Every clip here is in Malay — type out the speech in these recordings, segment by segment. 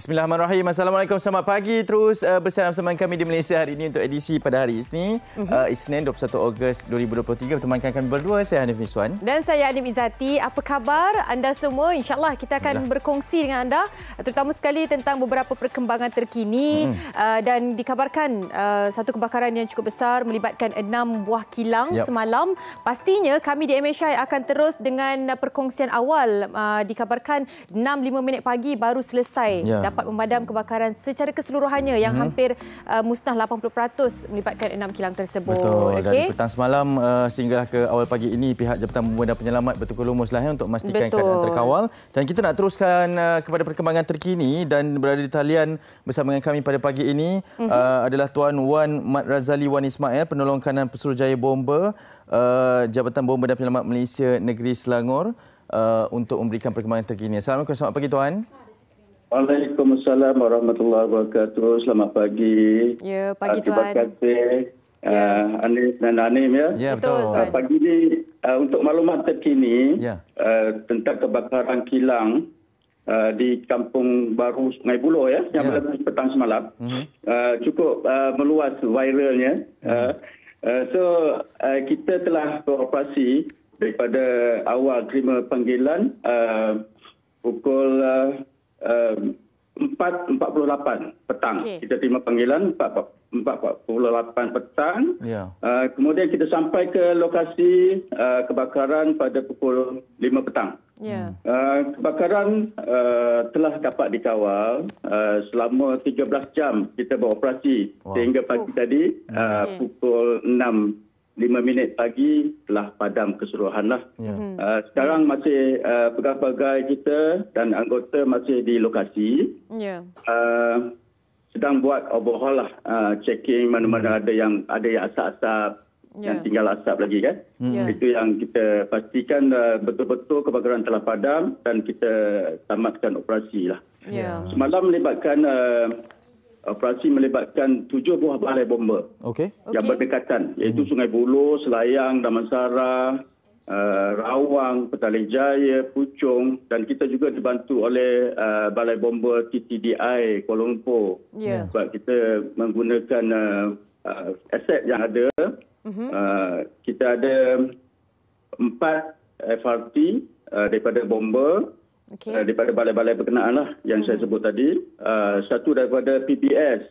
Bismillahirrahmanirrahim. Assalamualaikum. Selamat pagi. Terus bersama kami di Malaysia hari ini untuk edisi pada hari ini. Isnin 21 Ogos 2023. Bertemankan kami berdua. Saya Hanif Miswan. Dan saya Anim Izzati. Apa khabar anda semua? InsyaAllah kita akan berkongsi dengan anda. Terutama sekali tentang beberapa perkembangan terkini. Dan dikabarkan satu kebakaran yang cukup besar melibatkan 6 buah kilang semalam. Pastinya kami di MHI akan terus dengan perkongsian awal. Dikabarkan 6.05 minit pagi baru selesai. Dapat memadam kebakaran secara keseluruhannya yang hampir musnah 80% melibatkan 6 kilang tersebut. Betul. Dari petang semalam sehinggalah ke awal pagi ini pihak Jabatan Bomba dan Penyelamat betul-betul lumuslah untuk memastikan keadaan terkawal. Dan kita nak teruskan kepada perkembangan terkini dan berada di talian bersama dengan kami pada pagi ini adalah Tuan Wan Mat Razali Wan Ismail, Penolong Kanan Pesuruhjaya Bomba Jabatan Bomba dan Penyelamat Malaysia Negeri Selangor untuk memberikan perkembangan terkini. Assalamualaikum, selamat pagi Tuan. Waalaikumsalam warahmatullahi wabarakatuh. Selamat pagi. Ya, pagi Tuan. Terima kasih Anis dan Anim ya. Ya, betul. Pagi ini untuk maklumat terkini tentang kebakaran kilang di Kampung Baru Sungai Buloh ya yang berlaku petang semalam. Cukup meluas viralnya. Kita telah beroperasi daripada awal terima panggilan pukul 4.48 petang. Kita terima panggilan 4.48 petang. Kemudian kita sampai ke lokasi kebakaran pada pukul 5 petang. Kebakaran telah dapat dikawal selama 13 jam kita beroperasi sehingga pagi tadi pukul 6.05 minit pagi telah padam keseluruhanlah. Sekarang masih pegawai kita dan anggota masih di lokasi. Sedang buat overhaul lah, checking mana-mana ada yang asap-asap, yang tinggal asap lagi kan. Itu yang kita pastikan betul-betul kebakaran telah padam dan kita tamatkan operasi lah. Semalam operasi melibatkan 7 buah balai bomba yang berdekatan, iaitu Sungai Buloh, Selayang, Damansara, Rawang, Petaling Jaya, Puchong, dan kita juga dibantu oleh balai bomba TTDI Kuala Lumpur. Sebab kita menggunakan aset yang ada. Kita ada 4 FRT daripada bomba. Daripada balai-balai berkenaan lah yang saya sebut tadi. Satu daripada PBS,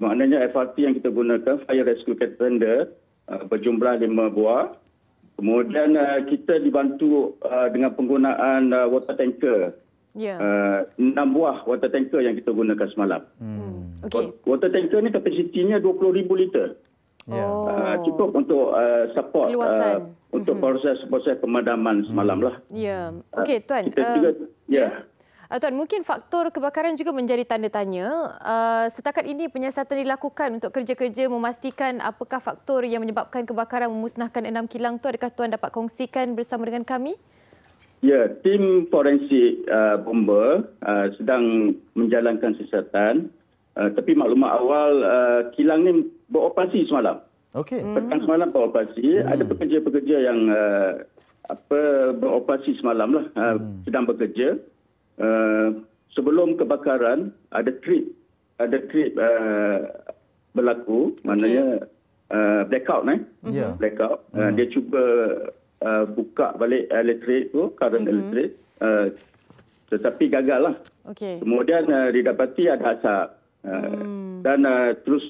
maknanya FRT yang kita gunakan, Fire Rescue Tender, berjumlah 5 buah. Kemudian kita dibantu dengan penggunaan water tanker. 6 buah water tanker yang kita gunakan semalam. Water tanker ni kapasitinya 20,000 liter. Cukup untuk support untuk proses pemadaman semalam lah. Okey Tuan. Kita juga, Tuan, mungkin faktor kebakaran juga menjadi tanda tanya. Setakat ini penyiasatan dilakukan untuk kerja-kerja memastikan apakah faktor yang menyebabkan kebakaran memusnahkan 6 kilang tu. Adakah Tuan dapat kongsikan bersama dengan kami? Ya, tim forensik bomba sedang menjalankan siasatan. Tapi maklumat awal kilang ni beroperasi semalam. Petang semalam beroperasi. Ada pekerja-pekerja yang beroperasi semalam lah, sedang bekerja. Sebelum kebakaran ada trip berlaku, maknanya blackout blackout. Dia cuba buka balik elektrik tu, current elektrik, tetapi gagal lah. Kemudian didapati ada asap dan terus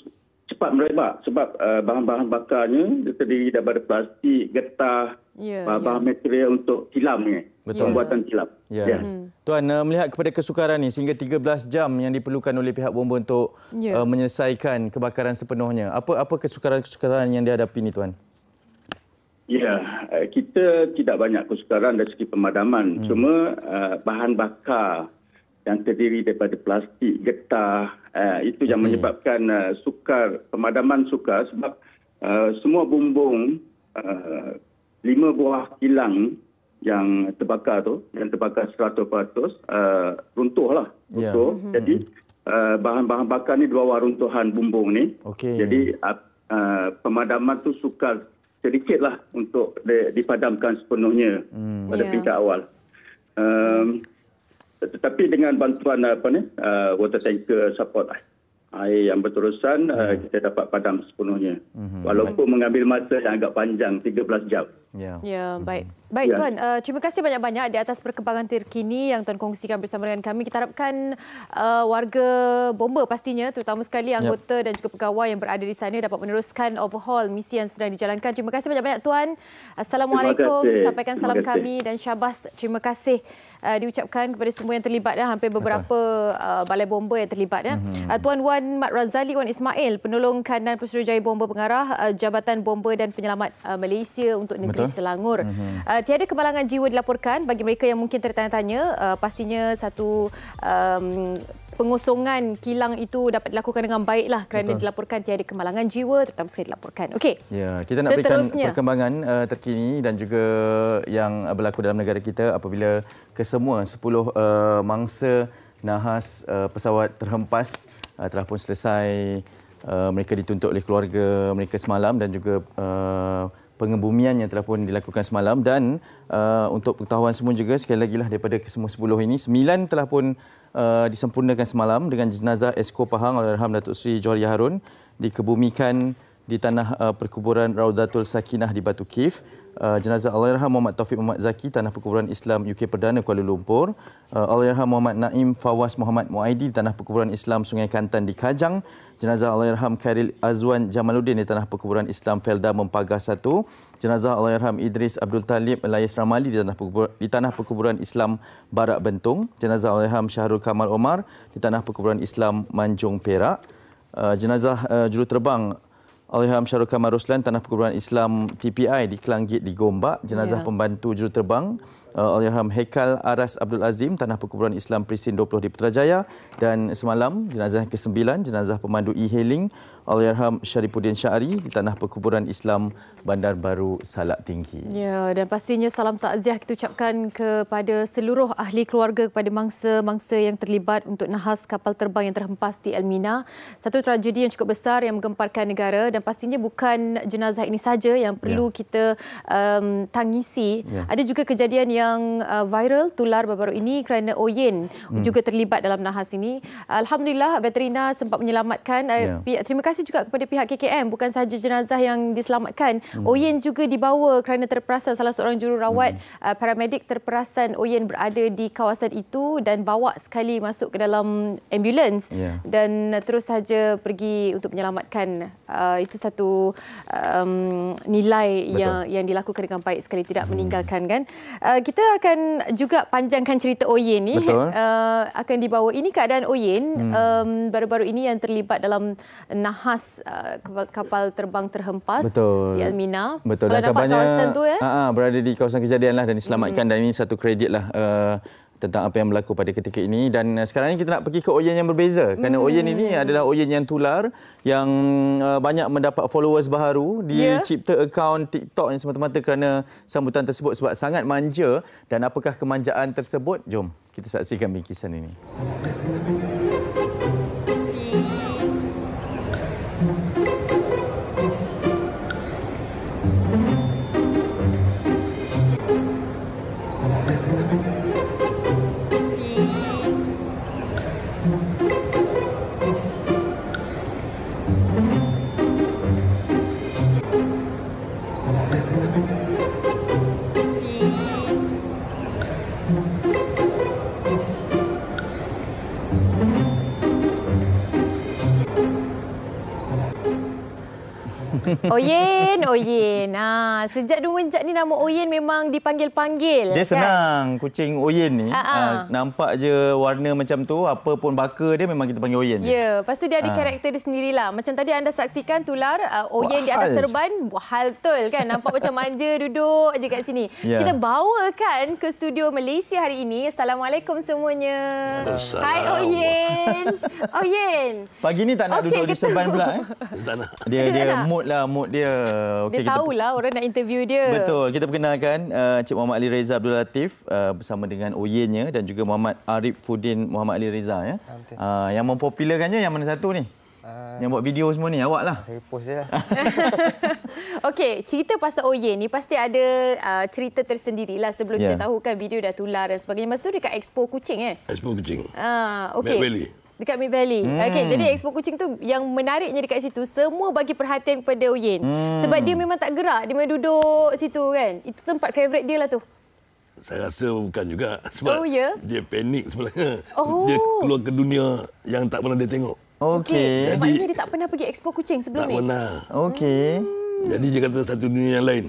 cepat merebak sebab bahan-bahan bakarnya terdiri daripada plastik, getah, bahan material untuk kilam ni. Pembuatan kilam. Tuan, melihat kepada kesukaran ini sehingga 13 jam yang diperlukan oleh pihak bomba untuk menyelesaikan kebakaran sepenuhnya. Apa kesukaran yang dihadapi ini Tuan? Ya, kita tidak banyak kesukaran dari segi pemadaman. Cuma bahan bakar yang terdiri daripada plastik, getah, itu yang menyebabkan pemadaman sukar sebab semua bumbung 5 buah kilang yang terbakar 100% runtuh. Jadi bahan-bahan bakar ni di bawah runtuhan bumbung ni. Jadi pemadaman tu sukar sedikitlah untuk dipadamkan sepenuhnya pada tingkat awal. Tetapi dengan bantuan water tanker support air yang berterusan, kita dapat padam sepenuhnya. Walaupun mengambil masa yang agak panjang, 13 jam. Ya, baik. Baik, Tuan. Terima kasih banyak-banyak di atas perkembangan terkini yang Tuan kongsikan bersama dengan kami. Kita harapkan warga Bomba pastinya, terutama sekali anggota dan juga pegawai yang berada di sana dapat meneruskan overhaul misi yang sedang dijalankan. Terima kasih banyak-banyak, Tuan. Assalamualaikum. Sampaikan salam kami dan syabas. Terima kasih diucapkan kepada semua yang terlibat. Hampir beberapa balai bomba yang terlibat. Tuan Wan Mat Razali Wan Ismail, penolong kanan Pusurujaya Bomba Pengarah Jabatan Bomba dan Penyelamat Malaysia untuk Negeri Selangor. Tiada kemalangan jiwa dilaporkan. Bagi mereka yang mungkin tertanya-tanya, pastinya satu pengosongan kilang itu dapat dilakukan dengan baiklah kerana dilaporkan tiada kemalangan jiwa, terutama sekali dilaporkan. Okey. Ya, kita nak berikan perkembangan terkini dan juga yang berlaku dalam negara kita apabila kesemua 10 mangsa nahas pesawat terhempas telah pun selesai. Mereka dituntut oleh keluarga mereka semalam dan juga pengebumian yang telah pun dilakukan semalam. Dan untuk pengetahuan semua juga, sekali lagi lah daripada kesemua 10 ini, 9 telah pun disempurnakan semalam dengan jenazah Esko Pahang Allahyarham Datuk Seri Johari Harun dikebumikan di tanah perkuburan Raudatul Sakinah di Batu Kif. Jenazah Allahyarham Muhammad Taufik Muhammad Zaki, tanah perkuburan Islam UK Perdana Kuala Lumpur. Allahyarham Muhammad Naim Fawaz Muhammad Muaidi di tanah perkuburan Islam Sungai Kantan di Kajang. Jenazah Allahyarham Khairil Azwan Jamaluddin di tanah perkuburan Islam Felda Mempagah 1. Jenazah Allahyarham Idris Abdul Talib Layas Ramali di tanah perkuburan Islam Barak Bentung. Jenazah Allahyarham Syahrul Kamal Omar di tanah perkuburan Islam Manjung Perak. Jenazah juruterbang Allahyarham Syahrul Kamal Roslan, tanah perkuburan Islam TPI di Kelanggit di Gombak. Jenazah pembantu juruterbang Allahyarham Hekal Aras Abdul Azim, tanah perkuburan Islam Prisin 20 di Putrajaya. Dan semalam jenazah ke-9, jenazah pemandu e-hailing Allahyarham Syarifuddin Syari di tanah perkuburan Islam Bandar Baru Salak Tinggi. Ya, dan pastinya salam takziah kita ucapkan kepada seluruh ahli keluarga, kepada mangsa-mangsa yang terlibat untuk nahas kapal terbang yang terhempas di Elmina. Satu tragedi yang cukup besar yang menggemparkan negara, dan pastinya bukan jenazah ini saja yang perlu kita tangisi. Ada juga kejadian yang viral tular baru-baru ini kerana Oyen juga terlibat dalam nahas ini. Alhamdulillah veterina sempat menyelamatkan. Terima kasih juga kepada pihak KKM, bukan sahaja jenazah yang diselamatkan. Oyen juga dibawa kerana terperasan, salah seorang jururawat paramedik terperasan Oyen berada di kawasan itu dan bawa sekali masuk ke dalam ambulans dan terus saja pergi untuk menyelamatkan. Itu satu nilai yang dilakukan dengan baik sekali, tidak meninggalkan kan. Kita akan juga panjangkan cerita Oyen ni. Akan dibawa, ini keadaan Oyen baru-baru ini yang terlibat dalam nahas kapal terbang terhempas di Elmina. Betul. Dan kabarnya berada di kawasan kejadian lah dan diselamatkan. Dan ini satu kredit lah tentang apa yang berlaku pada ketika ini. Dan sekarang ini kita nak pergi ke Oyen yang berbeza. Kerana Oyen ini adalah Oyen yang tular, yang banyak mendapat followers baharu. Dia cipta akaun TikTok yang semata-mata kerana sambutan tersebut sebab sangat manja. Dan apakah kemanjaan tersebut? Jom kita saksikan bingkisan ini. Oyen. Sejak semenjak ni nama Oyen memang dipanggil-panggil. Dia senang, kucing Oyen ni. Nampak je warna macam tu, apa pun baka dia memang kita panggil Oyen. Ya, lepas tu dia ada karakter dia sendirilah. Macam tadi anda saksikan tular Oyen di atas serban, hal betul kan. Nampak macam manja duduk je kat sini. Kita bawakan ke studio Malaysia hari ini. Assalamualaikum semuanya. Hai Oyen. Oyen. Pagi ni tak nak duduk di serban pula. Tak nak. Dia mood dia. Okay, dia tahulah orang nak interview dia. Betul. Kita perkenalkan Cik Muhammad Ali Reza Abdul Latif bersama dengan Oyennya dan juga Muhammad Arif Fuddin Muhammad Ali Reza ya. Yang mempopularkannya yang mana satu ni? Yang buat video semua ni awak lah. Saya post je lah. Okey, cerita pasal Oyen ni pasti ada cerita tersendirilah sebelum kita tahu kan video dah tular dan sebagainya. Masa tu dekat Expo Kuching Expo Kuching. Okey. Mid Valley. Dekat Mid Valley. Okey, jadi Expo Kuching tu yang menariknya dekat situ semua bagi perhatian kepada Oyen. Sebab dia memang tak gerak, dia memang duduk situ kan. Itu tempat favourite dia lah tu. Saya rasa bukan juga sebab dia panik sebenarnya. Dia keluar ke dunia yang tak pernah dia tengok. Okey. Maknanya dia tak pernah pergi Expo Kuching sebelum ni? Tak pernah. Okey. Jadi dia kata satu dunia yang lain.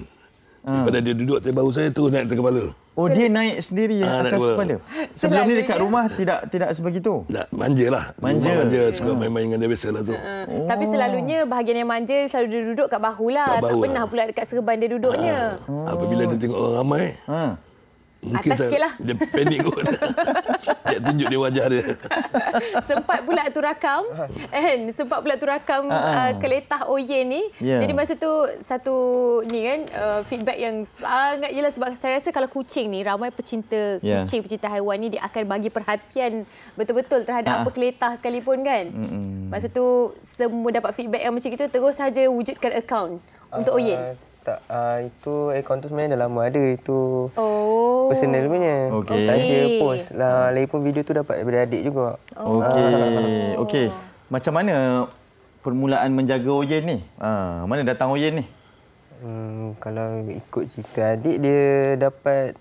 Daripada dia duduk atas bahu saya terus naik atas kepala. Oh, dia naik sendiri atas kepala. Sebelum ni dekat rumah tidak sebegitu. Tak, manja lah. Manja suka main-main dengan dia biasalah tu. Tapi selalunya bahagian yang manja selalu dia duduk kat bahu lah. Tak pernah pula dekat serban dia duduknya. Apabila dia tengok orang ramai, mungkin atas sikit lah. Dia panik kot. Dia tunjuk dia wajah dia. Sempat pula tu rakam keletah Oyen ni. Jadi masa tu satu ni kan feedback yang sangat jelas sebab saya rasa kalau kucing ni ramai pecinta kucing, pecinta haiwan ni dia akan bagi perhatian betul-betul terhadap apa keletah sekalipun kan. Masa tu semua dapat feedback yang macam itu terus saja wujudkan akaun untuk Oyen. Tak, itu akaun tu sebenarnya dah lama ada. Itu personal punya. Saja post lah. Lagipun video tu dapat daripada adik juga. Okey. Macam mana permulaan menjaga Oyen ni? Mana datang Oyen ni? Kalau ikut cerita adik, dia dapat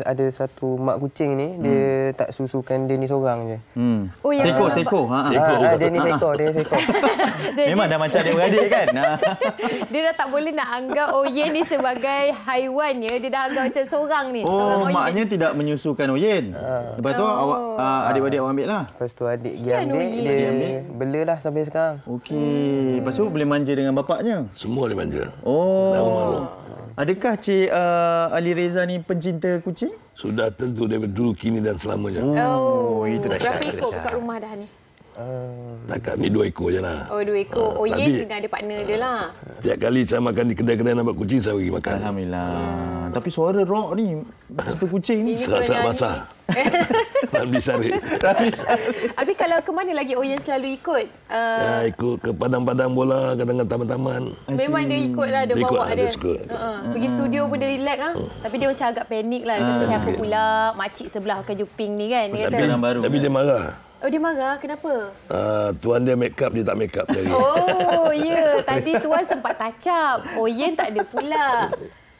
ada satu mak kucing ni, dia tak susukan dia ni seorang je. Seko. Dia ni seko. Memang dah macam adik-beradik kan? Dia dah tak boleh nak anggap Oyen ni sebagai haiwan ya. Dia dah anggap macam seorang ni. Maknya tidak menyusukan Oyen. Lepas tu adik-beradik awak ambil lah. Lepas tu adik dia ambil, dia bela lah sampai sekarang. Okey. Lepas tu boleh manja dengan bapaknya? Semua dia manja. Adakah Cik Ali Reza ni pencinta kucing? Sudah tentu daripada dulu, kini dan selamanya. Itu berapa ekor kat rumah dah ni? Takat ni 2 ekor je lah. 2 ekor. Oyen dengan ada partner dia lah. Tiap kali saya makan di kedai-kedai nampak kucing, saya pergi makan. Alhamdulillah. Tapi suara rock ni, betul kucing ni. Serak-serak basah. Ramli Sarip. Tapi kalau ke mana lagi Oyen selalu ikut? Ikut ke padang-padang bola, kadang-kadang taman-taman. Memang dia ikut lah, dia bawa dia. Suka. Pergi studio pun dia relax lah. Tapi dia macam agak panik lah. Siapa pula makcik sebelah pakai juping ni kan? Tapi dia marah. Dia marah? Kenapa? Tuan dia make up, dia tak make up lagi. Tadi tuan sempat touch up. Oyen tak ada pula.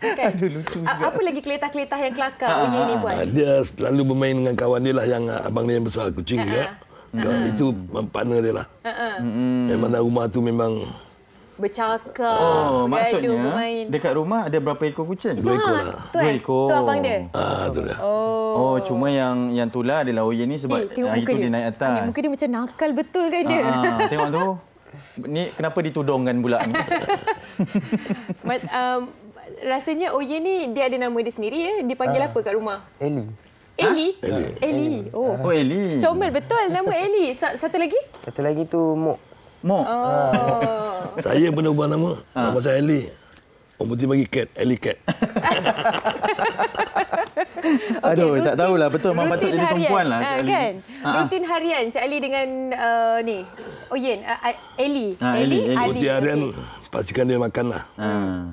Kan? Apa lagi keletah-keletah yang kelakar Oyen ni buat? Dia selalu bermain dengan kawan dia lah, yang abang dia yang besar, kucing juga. Itu partner dia lah. Memang rumah tu memang bercakap, maksudnya bermain. Dekat rumah ada berapa ekor kucing? 2 ekor lah. 2 ekor. Tu abang dia? Tu dah. Cuma yang tular adalah Oyen ni sebab hari tu dia naik atas. Muka dia macam nakal betul kan dia? Tengok tu. Ni kenapa ditudungkan pula ni? Rasanya Oyen ni dia ada nama dia sendiri ya? Dipanggil apa kat rumah? Eli. Eli. Eli. Comel betul nama Eli. Satu lagi? Satu lagi tu Mok. Saya pernah ubah nama. Nama saya Eli. Orang putih bagi cat, Eli Cat. Aduh, tak tahulah. Betul, memang patut jadi perempuan lah. Kan? Rutin harian Cik Ali dengan ni, Oyen, Eli. Rutin harian, pastikan dia makan lah.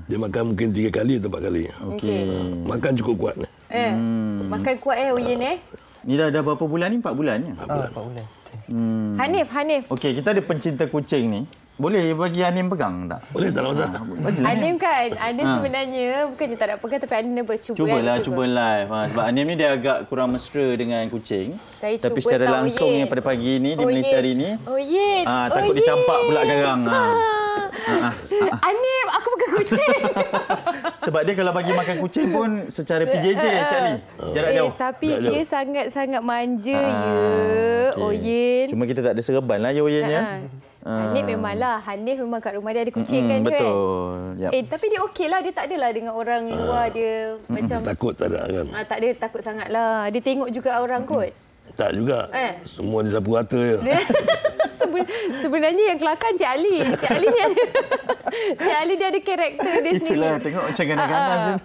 Dia makan mungkin 3 kali atau 4 kali. Makan cukup kuat. Makan kuat Oyen Ni dah berapa bulan ni? 4 bulannya? 4 bulan. Hanif. Okey, kita ada pencinta kucing ni. Boleh bagi Anim pegang tak? Boleh, tak ada masalah. Anim kan, Anim sebenarnya bukannya tak nak pegang tapi Anim nervous. Cuba live. Sebab Anim ni dia agak kurang mesra dengan kucing. Tapi secara langsung yang pada pagi ni, di Malaysia hari ni, takut dicampak pula garang. Anim, aku pegang kucing. Sebab dia kalau bagi makan kucing pun secara PJJ sekali. Jarak jauh. Tapi dia sangat-sangat manja Oyen. Cuma kita tak ada serban lah Oyen ya. Hanif memanglah. Hanif memang kat rumah dia ada kucing kan? Betul. Yep. Tapi dia okey lah. Dia tak adalah dengan orang luar dia macam... Takut tak ada kan? Tak ada takut sangat lah. Dia tengok juga orang kot? Tak juga. Semua dia sapu rata je. sebenarnya yang kelakar Cik Ali. Cik Ali dia ada karakter dia sendiri. Itulah, tengok macam ganas-ganas.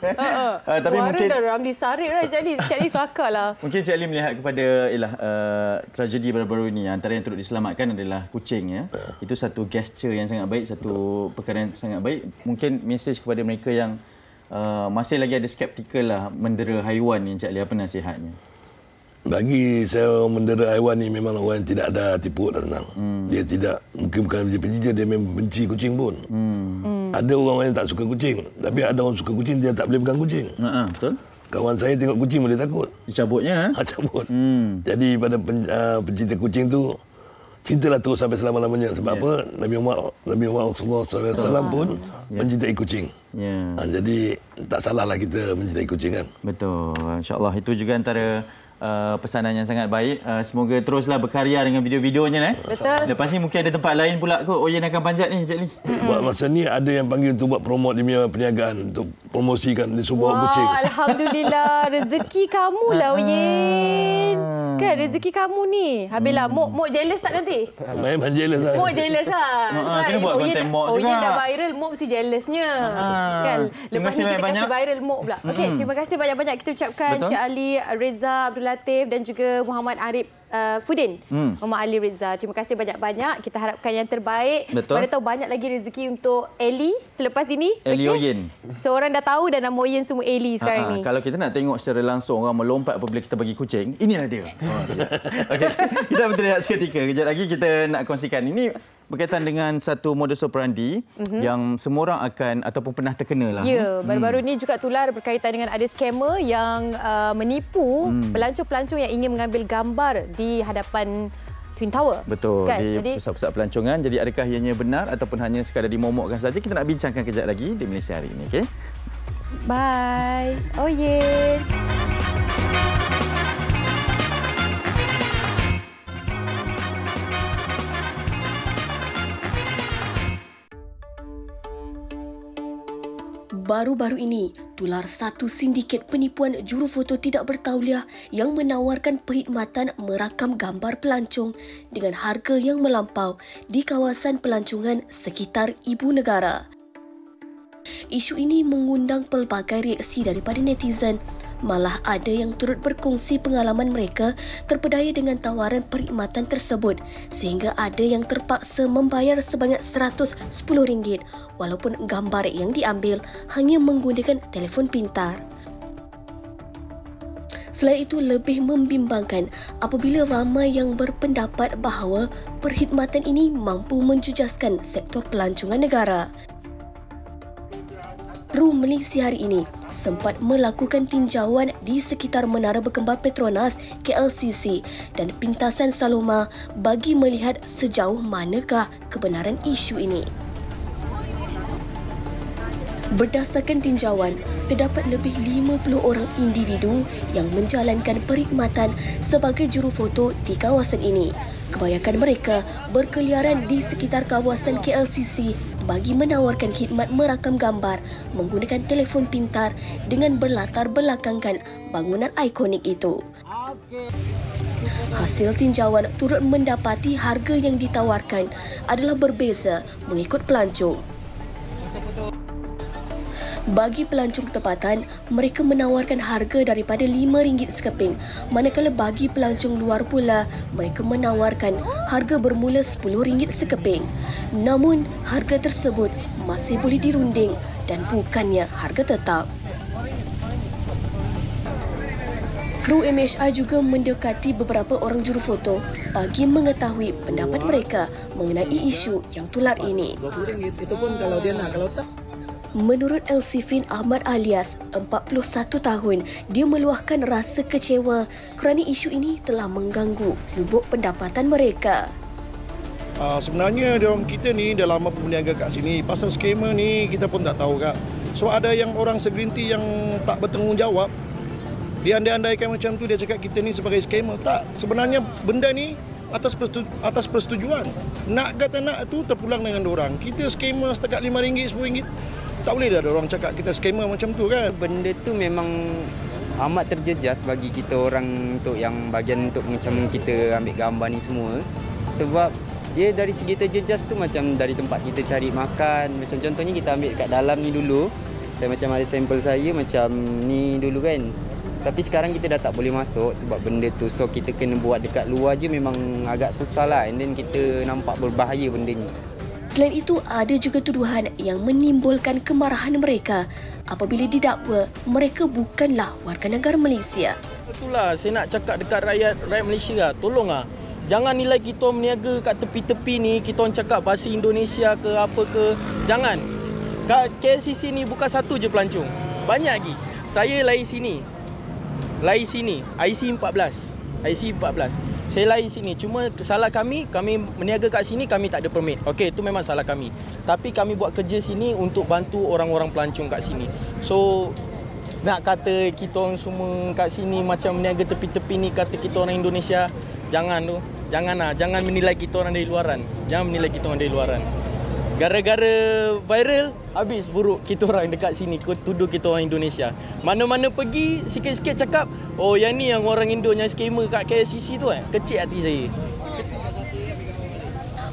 Tapi suara mungkin dah Ramli Sarip dah Cik Ali kelakar lah. Mungkin Cik Ali melihat kepada tragedi baru-baru ini, antara yang turut diselamatkan adalah kucing. Ya. Itu satu gesture yang sangat baik, satu perkara yang sangat baik. Mungkin mesej kepada mereka yang masih lagi ada skeptikal lah mendera haiwan ni, Cik Ali, apa nasihatnya? Bagi saya, mendera haiwan ni memang orang yang tidak ada tipu dan senang. Dia tidak, mungkin bukan dia benci, dia memang benci kucing pun. Ada orang yang tak suka kucing, tapi ada orang suka kucing, dia tak boleh pegang kucing. Betul. Kawan saya tengok kucing boleh takut. Dicabutnya? Cabut. Jadi pada pencinta kucing tu, cintalah terus sampai selama-lamanya. Sebab apa? Nabi Muhammad SAW pun mencintai kucing. Jadi tak salahlah kita mencintai kucing kan. Betul. InsyaAllah itu juga antara pesanan yang sangat baik. Semoga teruslah berkarya dengan video-videonya. Betul. Lepas ni mungkin ada tempat lain pula kot Oyen akan panjat ni, Cik Ali. Buat masa ni ada yang panggil untuk buat promote dia punya perniagaan, untuk promosikan dia suruh bawa kucing. Alhamdulillah, rezeki kamu lah Oyen. Kan rezeki kamu ni. Habislah Mok jealous tak nanti? Memang jealous lah. Mok jealous lah. Kena buat konten Mok juga. Oyen dah viral, Mok mesti jealousnya. Kan? Lepas ni kita kasih viral Mok pula. Okey, terima kasih banyak-banyak kita ucapkan Cik Ali, Reza Abdul Latif dan juga Muhammad Arif Fudin. Muhammad Ali Reza. Terima kasih banyak-banyak. Kita harapkan yang terbaik. Betul. Mana tahu banyak lagi rezeki untuk Eli selepas ini. Eli Oyen. Seorang dah tahu dan nama Oyen semua Eli sekarang ni. Kalau kita nak tengok secara langsung orang melompat apabila kita bagi kucing, inilah dia. Okey, kita berhenti seketika. Kejap lagi kita nak kongsikan. Ini berkaitan dengan satu modus operandi yang semua orang akan ataupun pernah terkena lah. Ya, baru-baru ini juga tular berkaitan dengan ada scammer yang menipu pelancong-pelancong yang ingin mengambil gambar di hadapan Twin Tower. Betul, kan? di pusat-pusat pelancongan. Jadi adakah ianya benar ataupun hanya sekadar dimomokkan saja? Kita nak bincangkan kejap lagi di Malaysia hari ini. Okay? Bye. Oh yeah. Baru-baru ini, tular satu sindiket penipuan jurufoto tidak bertauliah yang menawarkan perkhidmatan merakam gambar pelancong dengan harga yang melampau di kawasan pelancongan sekitar ibu negara. Isu ini mengundang pelbagai reaksi daripada netizen. Malah ada yang turut berkongsi pengalaman mereka terpedaya dengan tawaran perkhidmatan tersebut sehingga ada yang terpaksa membayar sebanyak RM110 walaupun gambar yang diambil hanya menggunakan telefon pintar. Selain itu, lebih membimbangkan apabila ramai yang berpendapat bahawa perkhidmatan ini mampu menjejaskan sektor pelancongan negara. Ru Malaysia hari ini sempat melakukan tinjauan di sekitar Menara Berkembar Petronas KLCC dan Pintasan Saloma bagi melihat sejauh manakah kebenaran isu ini. Berdasarkan tinjauan, terdapat lebih 50 orang individu yang menjalankan perkhidmatan sebagai jurufoto di kawasan ini. Kebanyakan mereka berkeliaran di sekitar kawasan KLCC bagi menawarkan khidmat merakam gambar menggunakan telefon pintar dengan berlatar belakangkan bangunan ikonik itu. Hasil tinjauan turut mendapati harga yang ditawarkan adalah berbeza mengikut pelancong. Bagi pelancong tempatan, mereka menawarkan harga daripada RM5 sekeping, manakala bagi pelancong luar pula, mereka menawarkan harga bermula RM10 sekeping. Namun, harga tersebut masih boleh dirunding dan bukannya harga tetap. Kru MHR juga mendekati beberapa orang jurufoto bagi mengetahui pendapat mereka mengenai isu yang tular ini. Itu pun kalau dia nak, kalau tak. Menurut Elsifin Ahmad alias 41 tahun, dia meluahkan rasa kecewa kerana isu ini telah mengganggu lubuk pendapatan mereka. Sebenarnya diorang kita ni dah lama berniaga kat sini. Pasal skema ni kita pun tak tahu kak. So ada yang orang segelintir yang tak bertanggungjawab. Dia andai-andaikan macam tu, dia cakap kita ni sebagai skema. Tak, sebenarnya benda ni atas persetujuan. Nak kata nak tu terpulang dengan diorang. Kita skema setakat RM5, RM10. Tak boleh dah orang cakap kita skema macam tu kan. Benda tu memang amat terjejas bagi kita orang untuk yang bahagian untuk macam kita ambil gambar ni semua. Sebab Dia dari segi terjejas tu macam dari tempat kita cari makan. Macam contohnya kita ambil kat dalam ni dulu. Saya macam ada sampel saya macam ni dulu kan. Tapi sekarang kita dah tak boleh masuk sebab benda tu. So kita kena buat dekat luar je memang agak susah lah. And then kita nampak berbahaya benda ni. Selain itu, ada juga tuduhan yang menimbulkan kemarahan mereka apabila didakwa mereka bukanlah warga negara Malaysia. Itulah saya nak cakap dekat rakyat Malaysia lah. Tolonglah. Jangan nilai kita meniaga kat tepi-tepi ni, kita orang cakap bahasa Indonesia ke apa ke. Jangan. Kat KLCC ni bukan satu je pelancong. Banyak lagi. Saya lahir sini. IC 14. Saya lahir sini. Cuma salah kami meniaga kat sini, kami tak ada permit. Okey, itu memang salah kami. Tapi kami buat kerja sini untuk bantu orang-orang pelancong kat sini. So, nak kata kita orang semua kat sini macam meniaga tepi-tepi ni, kata kita orang Indonesia, jangan tu. Jangan menilai kita orang dari luaran. Jangan menilai kita orang dari luaran. Gara-gara viral, habis buruk kita orang dekat sini, tuduh kita orang Indonesia. Mana-mana pergi, sikit-sikit cakap, oh yang ni yang orang Indo yang skamer kat KLCC tu kecil hati saya.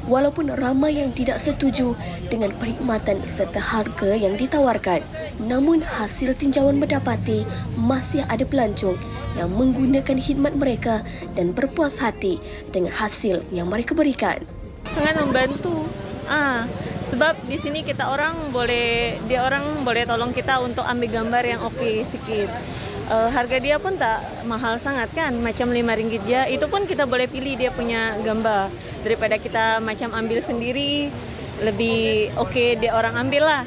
Walaupun ramai yang tidak setuju dengan perkhidmatan serta harga yang ditawarkan, namun hasil tinjauan mendapati masih ada pelancong yang menggunakan khidmat mereka dan berpuas hati dengan hasil yang mereka berikan. Sangat membantu. Sebab di sini dia orang boleh tolong kita untuk ambil gambar yang okey sikit. Harga dia pun tak mahal sangat kan, macam RM5 je. Itu pun kita boleh pilih dia punya gambar daripada kita macam ambil sendiri. Lebih okey dia orang ambil lah.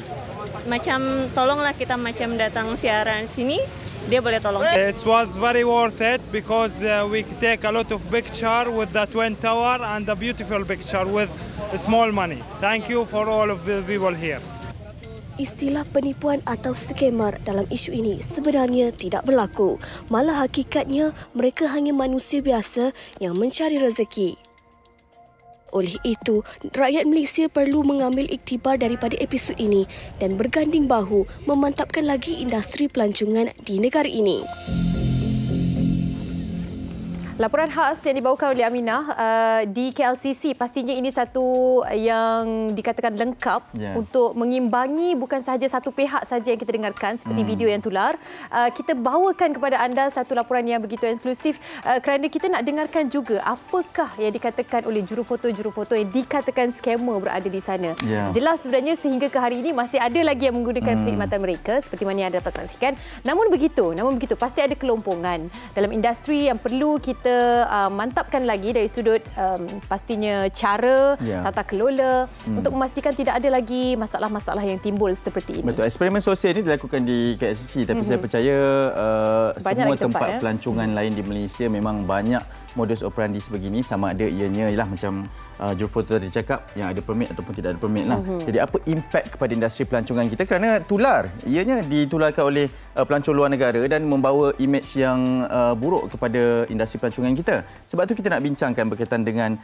Macam tolonglah kita macam datang siaran sini, dia boleh tolong. It was very worth it because we take a lot of picture with the Twin Tower and a beautiful picture with small money. Thank you for all of the people here. Istilah penipuan atau scammer dalam isu ini sebenarnya tidak berlaku. Malah hakikatnya mereka hanya manusia biasa yang mencari rezeki. Oleh itu, rakyat Malaysia perlu mengambil iktibar daripada episod ini dan berganding bahu memantapkan lagi industri pelancongan di negara ini. Laporan khas yang dibawakan oleh Aminah di KLCC, pastinya ini satu yang dikatakan lengkap untuk mengimbangi bukan sahaja satu pihak saja yang kita dengarkan seperti video yang tular. Kita bawakan kepada anda satu laporan yang begitu eksklusif kerana kita nak dengarkan juga apakah yang dikatakan oleh jurufoto-jurufoto yang dikatakan scammer berada di sana. Jelas sebenarnya sehingga ke hari ini masih ada lagi yang menggunakan perkhidmatan mereka seperti mana yang anda dapat saksikan. Namun begitu pasti ada kelompongan dalam industri yang perlu kita mantapkan lagi dari sudut pastinya cara tata kelola untuk memastikan tidak ada lagi masalah-masalah yang timbul seperti ini. Betul, eksperimen sosial ini dilakukan di KLCC tapi saya percaya semua tempat pelancongan lain di Malaysia memang banyak modus operandi sebegini, sama ada ianya ialah macam jurufoto tadi cakap yang ada permit ataupun tidak ada permit lah. Jadi apa impak kepada industri pelancongan kita kerana tular, ianya ditularkan oleh pelancong luar negara dan membawa imej yang buruk kepada industri pelancongan kita. Sebab tu kita nak bincangkan berkaitan dengan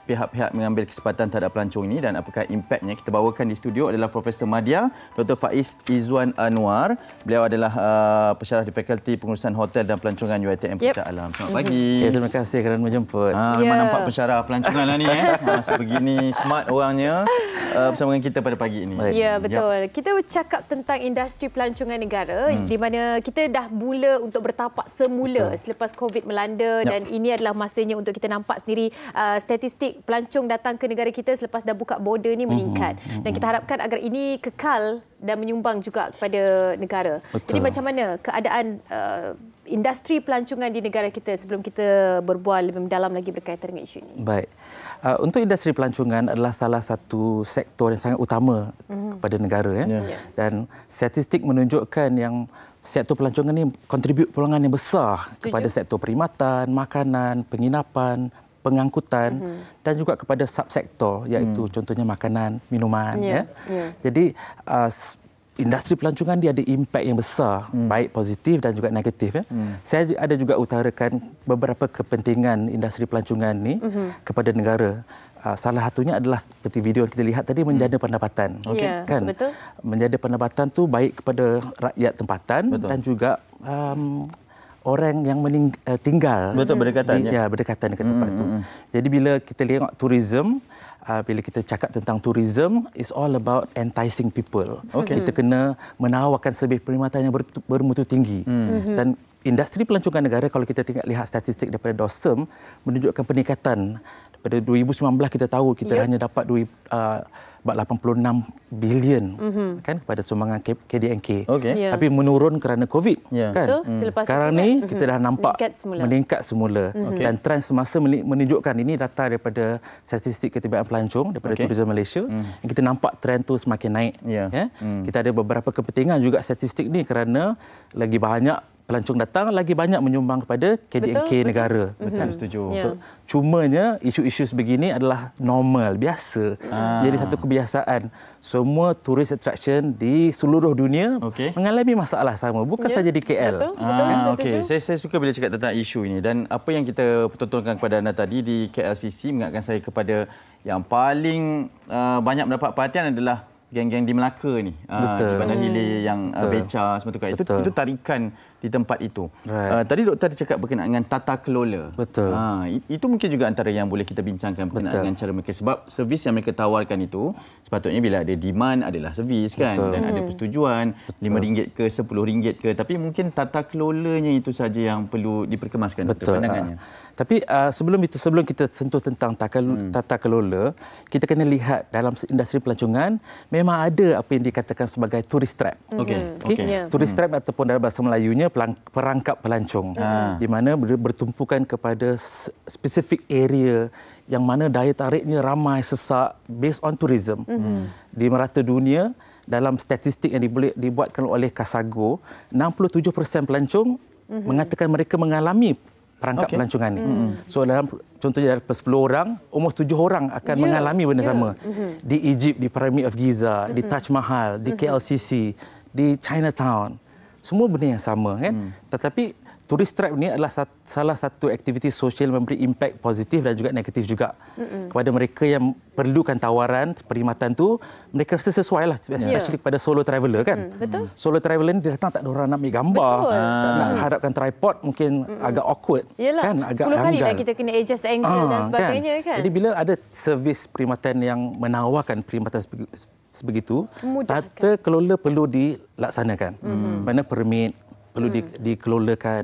pihak-pihak mengambil kesempatan terhadap pelancong ini dan apakah impaknya. Kita bawakan di studio adalah Profesor Madya, Dr. Faiz Izzuan Anwar. Beliau adalah pensyarah di Fakulti Pengurusan Hotel dan Pelancongan UiTM Puncak Alam. Selamat pagi. Terima kasih kerana menjemput. Memang nampak pensyarah pelancongan lah ni. Sebegini smart orangnya bersama dengan kita pada pagi ini. Ya, betul. Kita bercakap tentang industri pelancongan negara di mana kita dah mula untuk bertapak semula selepas COVID melanda dan ini adalah masanya untuk kita nampak sendiri statistik pelancong datang ke negara kita selepas dah buka border ni meningkat. Dan kita harapkan agar ini kekal dan menyumbang juga kepada negara. Jadi macam mana keadaan industri pelancongan di negara kita sebelum kita berbual lebih mendalam lagi berkaitan dengan isu ini? Baik. Untuk industri pelancongan adalah salah satu sektor yang sangat utama kepada negara. Dan statistik menunjukkan yang sektor pelancongan ini kontribut pulangan yang besar kepada sektor perkhidmatan, makanan, penginapan, pengangkutan dan juga kepada subsektor iaitu contohnya makanan, minuman. Jadi industri pelancongan dia ada impak yang besar, baik positif dan juga negatif. Saya ada juga utarakan beberapa kepentingan industri pelancongan ini kepada negara. Salah satunya adalah seperti video yang kita lihat tadi, menjana pendapatan. Kan? Menjana pendapatan tu baik kepada rakyat tempatan dan juga orang yang tinggal berdekatan berdekatan dekat tempat itu. Jadi bila kita lihat tourism, bila kita cakap tentang tourism, it's all about enticing people. Kita kena menawarkan sebuah perkhidmatan yang bermutu tinggi. Dan industri pelancongan negara, kalau kita lihat statistik daripada DOSM, menunjukkan peningkatan. Pada 2019 kita tahu kita hanya dapat 86 bilion kan kepada sumbangan KDNK. Tapi menurun kerana COVID kan. Sekarang ni kita dah nampak meningkat semula. Dan trend semasa menunjukkan, ini data daripada statistik Ketibaan Pelancong daripada Tourism Malaysia. Kita nampak trend tu semakin naik. Kita ada beberapa kepentingan juga statistik ni, kerana lagi banyak pelancong datang, lagi banyak menyumbang kepada KDNK negara. Setuju. So, cumanya isu-isu sebegini adalah normal, biasa. Jadi satu kebiasaan. Semua tourist attraction di seluruh dunia mengalami masalah sama, bukan saja di KL. Saya suka bila cakap tentang isu ini, dan apa yang kita pertontonkan kepada anda tadi di KLCC mengingatkan saya kepada yang paling banyak mendapat perhatian adalah geng-geng di Melaka ni, di Bandar Hilir yang beca semua tu kan. Itu tarikan di tempat itu. Tadi doktor ada cakap berkenaan dengan tata kelola. Itu mungkin juga antara yang boleh kita bincangkan berkenaan dengan cara mereka, sebab servis yang mereka tawarkan itu sepatutnya bila ada demand adalah servis kan, dan ada persetujuan RM5 ke RM10 ke, tapi mungkin tata kelolanya itu saja yang perlu diperkemaskan. Betul pandangannya. Tapi sebelum kita sentuh tentang tata kelola, kita kena lihat dalam industri pelancongan memang ada apa yang dikatakan sebagai tourist trap. Tourist trap ataupun dalam bahasa Melayunya perangkap pelancong, di mana bertumpukan kepada spesifik area yang mana daya tariknya ramai, sesak, based on tourism. Di merata dunia, dalam statistik yang dibuatkan oleh Kasago, 67% pelancong mengatakan mereka mengalami perangkap pelancongan ini. So dalam contohnya dari 10 orang, almost 7 orang akan mengalami benda sama. Di Egypt, di Pyramid of Giza, di Taj Mahal, di KLCC, di Chinatown. Semua benda yang sama kan. Tetapi tourist trap ni adalah salah satu aktiviti sosial memberi impak positif dan juga negatif juga kepada mereka yang perlukan tawaran perkhidmatan tu. Mereka rasa sesuai lah, especially kepada solo traveller kan. Solo traveller ni dia datang tak ada orang nak ambil gambar, nak hadapkan tripod mungkin agak awkward. Kan, agak 10 kali lah kita kena adjust angle dan sebagainya kan. Jadi bila ada servis perkhidmatan yang menawarkan perkhidmatan sebegitu, tata kelola perlu dilaksanakan. Mana permit perlu dikelolakan,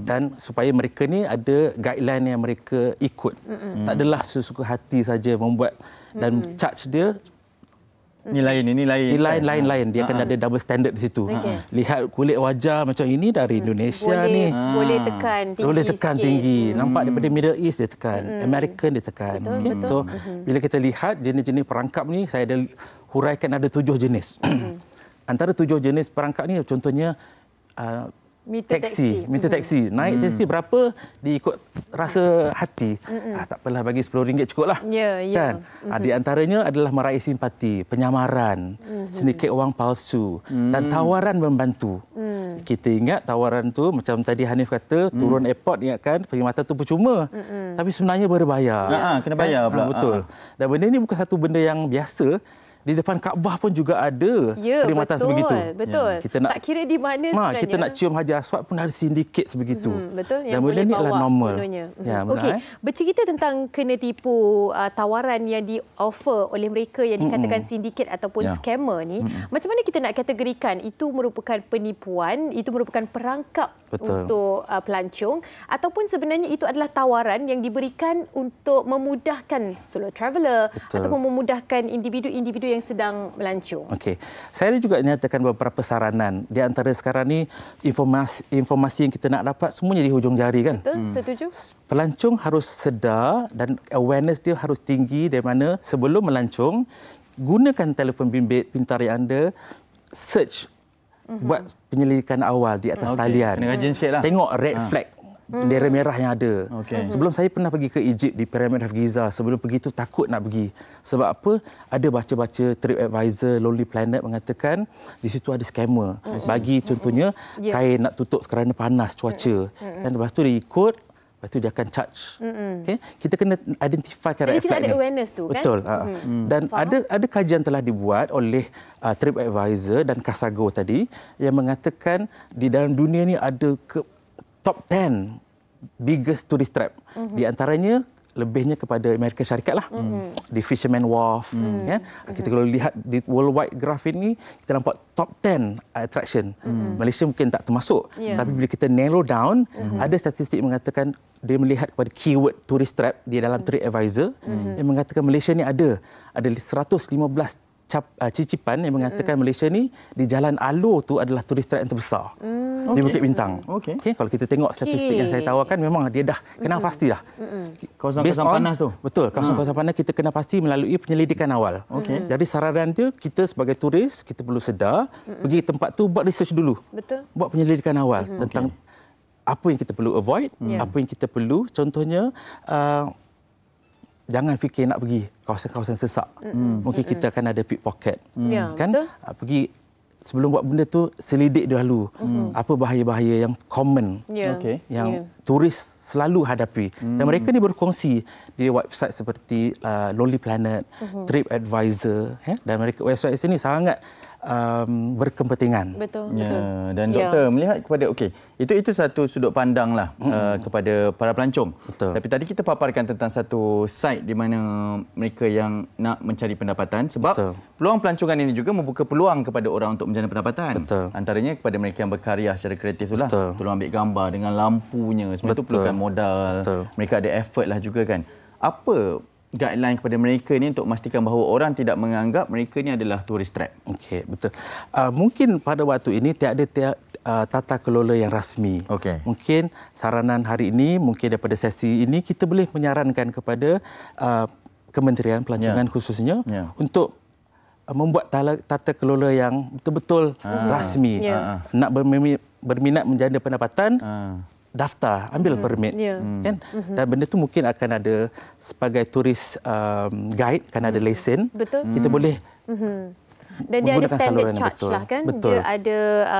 dan supaya mereka ni ada guideline yang mereka ikut. Tak adalah sesuka hati saja membuat dan charge dia nilai lain. Dia akan ada double standard di situ. Lihat kulit wajah macam ini dari Indonesia ni. Boleh tekan tinggi. Nampak daripada Middle East dia tekan, American dia tekan. So bila kita lihat jenis-jenis perangkap ni, saya ada huraikan ada 7 jenis. Antara 7 jenis perangkap ni contohnya meter taksi. Naik taksi berapa diikut rasa hati. Tak apalah, bagi RM10 cukup lah. Kan? Di antaranya adalah meraih simpati, penyamaran, sedikit wang palsu dan tawaran membantu. Kita ingat tawaran tu macam tadi Hanif kata, turun airport ingatkan perkhidmatan tu percuma. Tapi sebenarnya berbayar. Kena bayar pula. Betul. Dan benda ni bukan satu benda yang biasa. Di depan Kaabah pun juga ada perkhidmatan sebegitu. Betul. Kita nak, tak kira di mana sebenarnya. Kita nak cium Hajar Aswad pun ada sindiket sebegitu. Betul. Dan benda ni adalah normal. Okey, bercerita tentang kena tipu tawaran yang di-offer oleh mereka yang dikatakan sindiket ataupun scammer ni. Macam mana kita nak kategorikan itu merupakan penipuan, itu merupakan perangkap untuk pelancong, ataupun sebenarnya itu adalah tawaran yang diberikan untuk memudahkan solo traveller ataupun memudahkan individu yang sedang melancong. Okey. Saya juga nyatakan beberapa saranan. Di antara sekarang ni informasi yang kita nak dapat semuanya di hujung jari kan. Betul, setuju. Pelancong harus sedar dan awareness dia harus tinggi, dari mana sebelum melancong gunakan telefon bimbit pintar yang anda, search buat penyelidikan awal di atas talian. Kena rajin sikitlah. Tengok red flag, bendera merah yang ada. Sebelum saya pernah pergi ke Egypt di Pyramid of Giza, sebelum pergi tu takut nak pergi. Sebab apa? Ada baca-baca TripAdvisor, Lonely Planet mengatakan di situ ada scammer. Bagi contohnya kain nak tutup kerana panas cuaca. Dan lepas tu dia ikut, lepas tu dia akan charge. Kita kena identify red flag ni. Jadi kita ada awareness tu kan? Betul. Dan ada kajian telah dibuat oleh TripAdvisor dan Kasago tadi yang mengatakan di dalam dunia ni ada top 10 biggest tourist trap. Di antaranya lebihnya kepada Amerika Syarikat lah. Di Fisherman Wharf. Kita kalau lihat di worldwide graph ini, kita nampak top 10 attraction. Malaysia mungkin tak termasuk. Tapi bila kita narrow down, ada statistik mengatakan dia melihat kepada keyword tourist trap di dalam TripAdvisor yang mengatakan Malaysia ni ada 115 cicipan yang mengatakan Malaysia ni di Jalan Alor tu adalah tourist trap yang terbesar di Bukit Bintang. Okay, kalau kita tengok statistik yang saya tawarkan, memang dia dah kenal pasti dah. Kawasan-kawasan panas tu. Betul, kawasan-kawasan panas kita kenal pasti melalui penyelidikan awal. Jadi saranan dia, kita sebagai turis, kita perlu sedar, pergi tempat tu buat research dulu. Betul. Buat penyelidikan awal tentang apa yang kita perlu avoid, apa yang kita perlu. Contohnya, jangan fikir nak pergi kawasan-kawasan sesak. Mungkin kita akan ada pickpocket. Kan? Pergi sebelum buat benda tu, selidik dahulu apa bahaya-bahaya yang common yang turis selalu hadapi. Dan mereka ni berkongsi di website seperti Lonely Planet, TripAdvisor, dan mereka website sini sangat berkepentingan. Betul. Dan doktor melihat kepada itu satu sudut pandang lah kepada para pelancong. Betul. Tapi tadi kita paparkan tentang satu site di mana mereka yang nak mencari pendapatan, sebab peluang pelancongan ini juga membuka peluang kepada orang untuk menjana pendapatan. Antaranya kepada mereka yang berkarya secara kreatif itulah. Tolong ambil gambar dengan lampunya, semua itu perlukan modal. Mereka ada effort lah juga kan. Apa guideline kepada mereka ni untuk memastikan bahawa orang tidak menganggap mereka ni adalah tourist trap? Okey, betul. Mungkin pada waktu ini tiada tata kelola yang rasmi. Mungkin saranan hari ini, mungkin daripada sesi ini kita boleh menyarankan kepada Kementerian Pelancongan khususnya untuk membuat tata kelola yang betul-betul rasmi. Nak berminat menjana pendapatan, daftar, ambil permit, kan? Dan benda tu mungkin akan ada sebagai turis guide, kan ada lesen. Kita boleh dan dia ada standard charge lah kan. Dia ada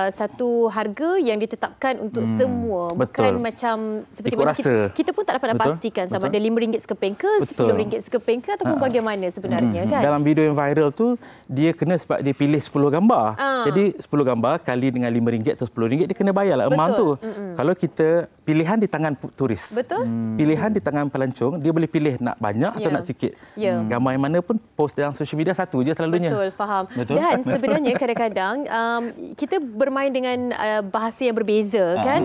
satu harga yang ditetapkan untuk semua. Bukan macam seperti mana kita pun tak dapat pastikan sama ada RM5 sekeping ke, RM10 sekeping ke ataupun bagaimana sebenarnya kan. Dalam video yang viral tu, dia kena sebab dia pilih 10 gambar. Jadi 10 gambar kali dengan RM5 atau RM10 dia kena bayar lah amount tu. Kalau kita pilihan di tangan turis. Pilihan di tangan pelancong, dia boleh pilih nak banyak atau nak sikit. Gambar yang mana pun post dalam social media satu je selalunya. Betul, faham. Dan sebenarnya kadang-kadang kita bermain dengan bahasa yang berbeza kan.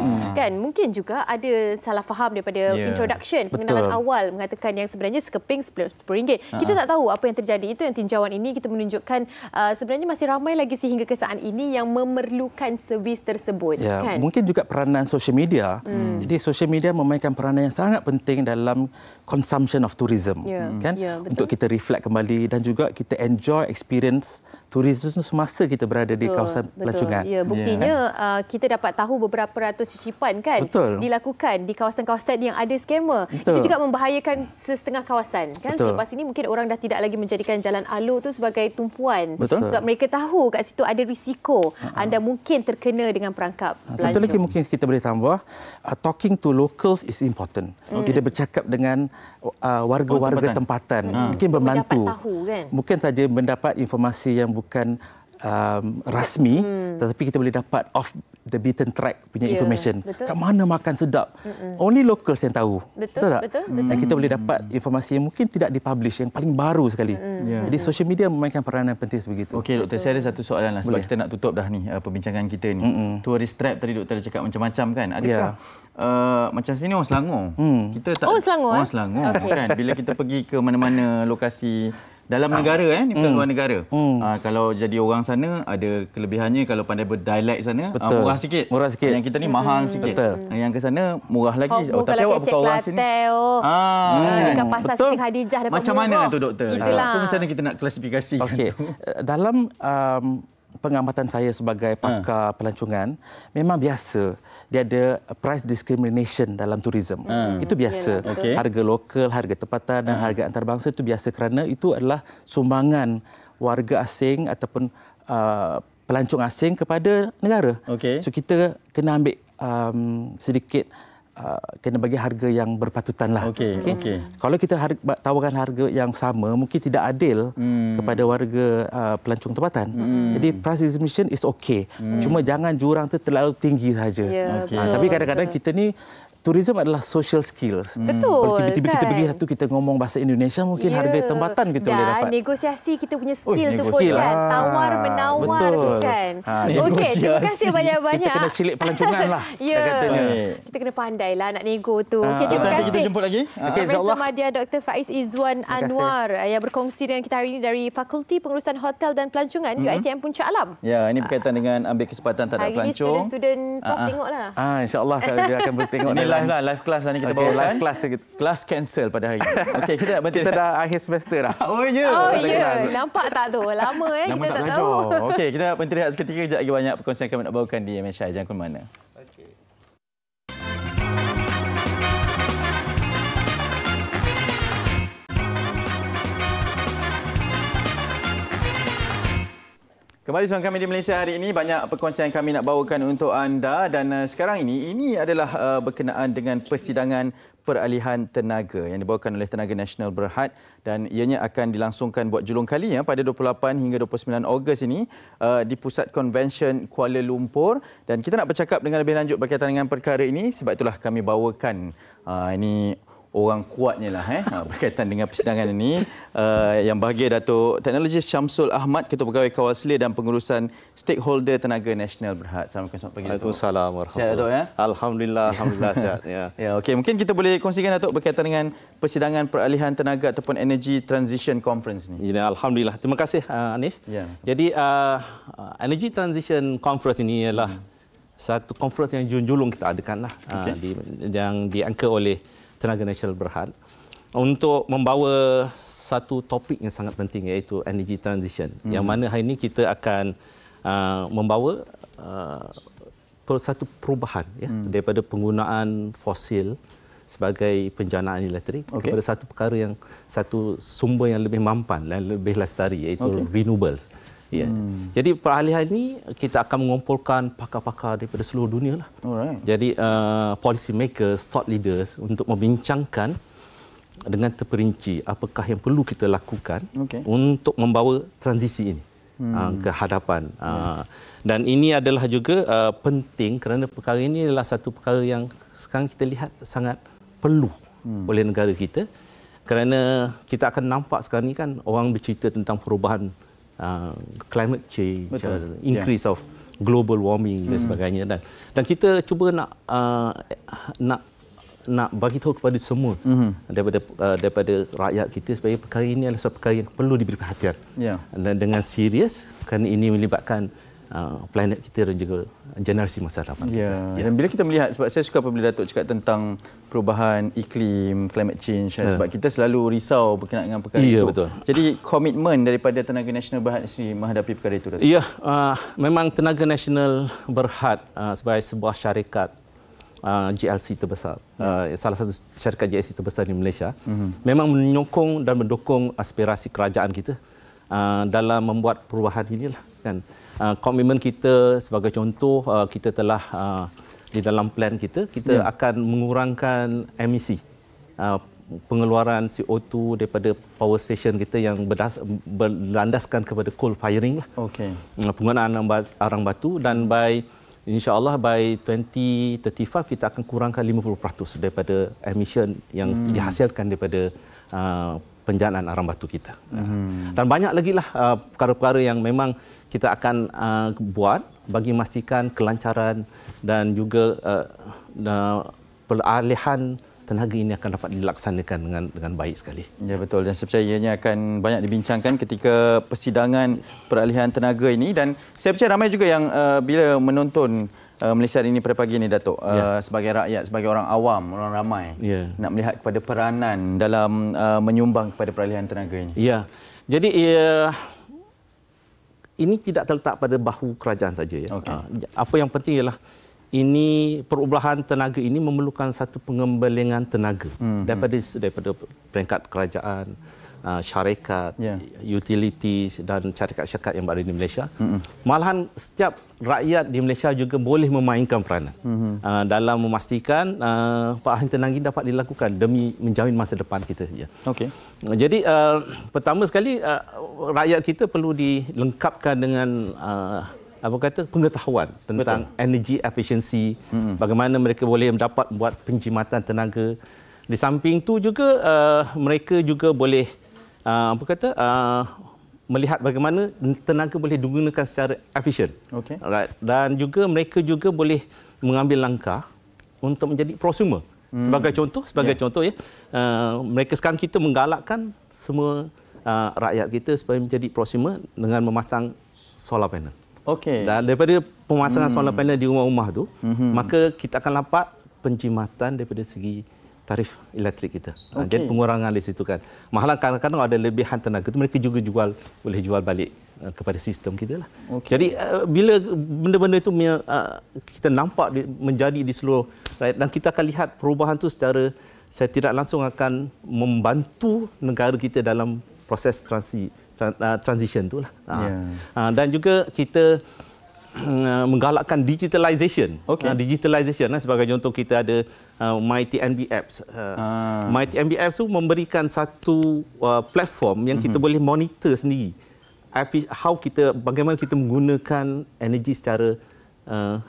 Mungkin juga ada salah faham daripada introduction, pengenalan awal mengatakan yang sebenarnya sekeping RM10. Kita tak tahu apa yang terjadi. Itu yang tinjauan ini kita menunjukkan sebenarnya masih ramai lagi sehingga ke saat ini yang memerlukan servis tersebut kan. Mungkin juga peranan social media. Jadi social media memainkan peranan yang sangat penting dalam consumption of tourism, kan? Untuk kita reflect kembali dan juga kita enjoy experience tourism semasa kita berada di kawasan pelancongan. Buktinya kita dapat tahu beberapa ratus cicipan kan dilakukan di kawasan-kawasan yang ada skamer. Itu juga membahayakan setengah kawasan kan. Selepas ini mungkin orang dah tidak lagi menjadikan Jalan Alor tu sebagai tumpuan. Sebab mereka tahu kat situ ada risiko anda mungkin terkena dengan perangkap pelancong. Satu lagi mungkin kita boleh tambah, talking to locals is important. Kita bercakap dengan warga-warga tempatan, mungkin membantu. Mungkin saja mendapat informasi yang bukan rasmi, tetapi kita boleh dapat off the beaten track punya information. Kat mana makan sedap. Only locals yang tahu. Betul tak? Dan kita boleh dapat informasi yang mungkin tidak dipublish, yang paling baru sekali. Jadi social media memainkan peranan penting sebegitu. Okey doktor, saya ada satu soalan lah sebab kita nak tutup dah ni perbincangan kita ni. Tourist trap tadi doktor cakap macam-macam kan. Adakah macam sini orang Selangor. Kita tak Selangor. Orang Selangor kan. Bila kita pergi ke mana-mana lokasi dalam negara ni bukan luar negara. Kalau jadi orang sana ada kelebihannya, kalau pandai berdialek sana murah sikit. Yang kita ni mahal sikit. Yang ke sana murah lagi. Tapi awak bukan orang sini. Dekat pasar Siti Khadijah dapat macam murah. mana tu doktor? Itu macam mana kita nak klasifikasi? Dalam pengamatan saya sebagai pakar pelancongan, memang biasa dia ada price discrimination dalam tourism. Itu biasa. Harga lokal, harga tempatan dan harga antarabangsa itu biasa kerana itu adalah sumbangan warga asing ataupun pelancong asing kepada negara. So kita kena ambil sedikit kena bagi harga yang berpatutan lah. Okey. Kalau kita tawarkan harga yang sama, mungkin tidak adil kepada warga pelancong tempatan. Jadi price discrimination is okay. Cuma jangan jurang tu terlalu tinggi saja. Tapi kadang-kadang kita ni tourism adalah social skills. Betul. Kalau tiba-tiba kita kan? pergi satu, kita ngomong bahasa Indonesia, mungkin harga tempatan kita boleh dapat. Dan negosiasi kita punya skill tu pun kan. Tawar-menawar tu kan. Okey, terima kasih banyak-banyak. Kita kena cilik pelancongan lah. Ya. Kita kena pandai lah nak nego tu. Okey, terima kasih. Kita jemput lagi. Profesor Madya Dr. Faiz Izzuan Anwar yang berkongsi dengan kita hari ini dari Fakulti Pengurusan Hotel dan Pelancongan UiTM Puncak Alam. Ya, ini berkaitan dengan ambil kesempatan tak ada pelancong. Hari ini student-student Prof tengoklah. InsyaAllah dia akan bertengok. Live class lah ni kita bawakan. Live class Kelas cancel pada hari ini. Okey, kita nak berhenti. Kita dah akhir semester dah. Oh ya. Nampak tak tu? Lama Lama kita tak belajar. tahu. Okey, kita berhenti rehat seketika. Kejap lagi banyak perkongsian kami nak bawakan di MSI. Jangan ke mana. Kembali bersama kami di Malaysia hari ini, banyak perkongsian kami nak bawakan untuk anda dan sekarang ini adalah berkenaan dengan persidangan peralihan tenaga yang dibawakan oleh Tenaga Nasional Berhad dan ianya akan dilangsungkan buat julung kalinya pada 28 hingga 29 Ogos ini di Pusat Konvensyen Kuala Lumpur dan kita nak bercakap dengan lebih lanjut berkaitan dengan perkara ini sebab itulah kami bawakan ini orang kuatnya lah berkaitan dengan persidangan ini yang bahagia Datuk Teknologis Syamsul Ahmad, Ketua Pegawai Kawal Selir dan Pengurusan Stakeholder Tenaga Nasional Berhad. Assalamualaikum, selamat pagi Datuk. Waalaikumsalam warahmatullahi Sihat Datuk ya? Alhamdulillah sihat ya. Ya, okey, mungkin kita boleh kongsikan Datuk berkaitan dengan persidangan peralihan tenaga ataupun Energy Transition Conference ni. Ya, alhamdulillah. Terima kasih Hanif. Ya, jadi Energy Transition Conference ini ialah satu conference yang julung kita adakan lah yang diangka oleh Tenaga Nasional Berhad untuk membawa satu topik yang sangat penting iaitu energy transition yang mana hari ini kita akan membawa satu perubahan daripada penggunaan fosil sebagai penjanaan elektrik kepada satu sumber yang lebih mampan dan lebih lestari iaitu renewables. Ya. Jadi peralihan ini kita akan mengumpulkan pakar-pakar daripada seluruh dunia lah. Jadi policy makers, thought leaders untuk membincangkan dengan terperinci apakah yang perlu kita lakukan untuk membawa transisi ini ke hadapan. Dan ini adalah juga penting kerana perkara ini adalah satu perkara yang sekarang kita lihat sangat perlu oleh negara kita kerana kita akan nampak sekarang ini kan orang bercerita tentang perubahan climate change, increase of global warming dan sebagainya dan kita cuba nak bagi tahu kepada semua daripada rakyat kita supaya perkara ini adalah satu perkara yang perlu diberi perhatian dan dengan serius kerana ini melibatkan planet kita dan juga generasi masa depan. Dan bila kita melihat, sebab saya suka apabila Datuk cakap tentang perubahan iklim, climate change, sebab kita selalu risau berkenaan dengan perkara itu. Betul. Jadi komitmen daripada Tenaga Nasional Berhad sendiri menghadapi perkara itu, Datuk? Ya, memang Tenaga Nasional Berhad sebagai sebuah syarikat GLC terbesar, salah satu syarikat GLC terbesar di Malaysia, memang menyokong dan mendukung aspirasi kerajaan kita dalam membuat perubahan inilah kan. Komitmen kita sebagai contoh, kita telah di dalam plan kita akan mengurangkan emisi pengeluaran CO2 daripada power station kita yang berlandaskan kepada coal firing lah. Penggunaan arang batu dan insya-Allah by 2035 kita akan kurangkan 50% daripada emission yang dihasilkan daripada penjanaan arang batu kita. Dan banyak lagi lah perkara-perkara yang memang kita akan buat bagi memastikan kelancaran dan juga peralihan tenaga ini akan dapat dilaksanakan dengan baik sekali. Ya, betul, dan saya percaya ianya akan banyak dibincangkan ketika persidangan peralihan tenaga ini dan saya percaya ramai juga yang bila menonton Malaysia hari ini pada pagi ini, Datuk, sebagai rakyat, sebagai orang awam, orang ramai nak melihat kepada peranan dalam menyumbang kepada peralihan tenaga ini. Ya. Jadi ini tidak terletak pada bahu kerajaan saja ya. Apa yang penting ialah ini perubahan tenaga ini memerlukan satu pengembangan tenaga daripada peringkat kerajaan, syarikat, utilities dan syarikat-syarikat yang berada di Malaysia. Malahan setiap rakyat di Malaysia juga boleh memainkan peranan dalam memastikan perahan tenanggi dapat dilakukan demi menjamin masa depan kita. Okey. Jadi pertama sekali rakyat kita perlu dilengkapkan dengan pengetahuan tentang energy efficiency, bagaimana mereka boleh dapat buat penjimatan tenaga. Di samping itu juga mereka juga boleh melihat bagaimana tenaga boleh digunakan secara efisien. Right. Dan juga mereka juga boleh mengambil langkah untuk menjadi prosumer. Sebagai contoh ya, mereka sekarang kita menggalakkan semua rakyat kita supaya menjadi prosumer dengan memasang solar panel. Dan daripada pemasangan solar panel di rumah-rumah tu, maka kita akan dapat penjimatan daripada segi tarif elektrik kita. Jadi pengurangan di situ kan. Malah kadang-kadang ada lebihan tenaga tu mereka juga boleh jual balik kepada sistem kita lah. Jadi bila benda-benda itu kita nampak menjadi di seluruh rakyat dan kita akan lihat perubahan tu secara tidak langsung akan membantu negara kita dalam proses transition tu lah. Dan juga kita menggalakkan digitalization. Digitalization sebagai contoh kita ada MyTNB Apps. MyTNB Apps tu memberikan satu platform yang kita boleh monitor sendiri bagaimana kita menggunakan energi secara